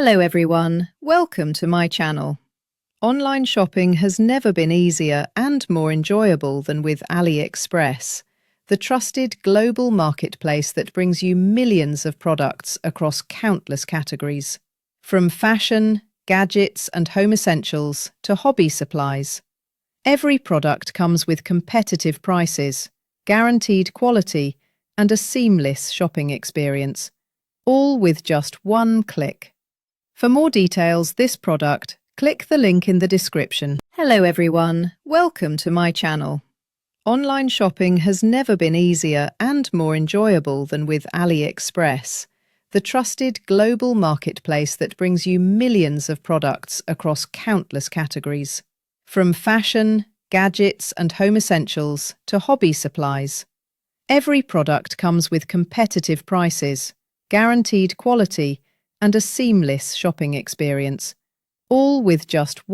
Hello everyone, welcome to my channel. Online shopping has never been easier and more enjoyable than with AliExpress, the trusted global marketplace that brings you millions of products across countless categories. From fashion, gadgets and home essentials to hobby supplies. Every product comes with competitive prices, guaranteed quality and a seamless shopping experience, all with just one click. For more details, this product, click the link in the description. Hello everyone, welcome to my channel. Online shopping has never been easier and more enjoyable than with AliExpress, the trusted global marketplace that brings you millions of products across countless categories. From fashion, gadgets and home essentials to hobby supplies. Every product comes with competitive prices, guaranteed quality and a seamless shopping experience, all with just one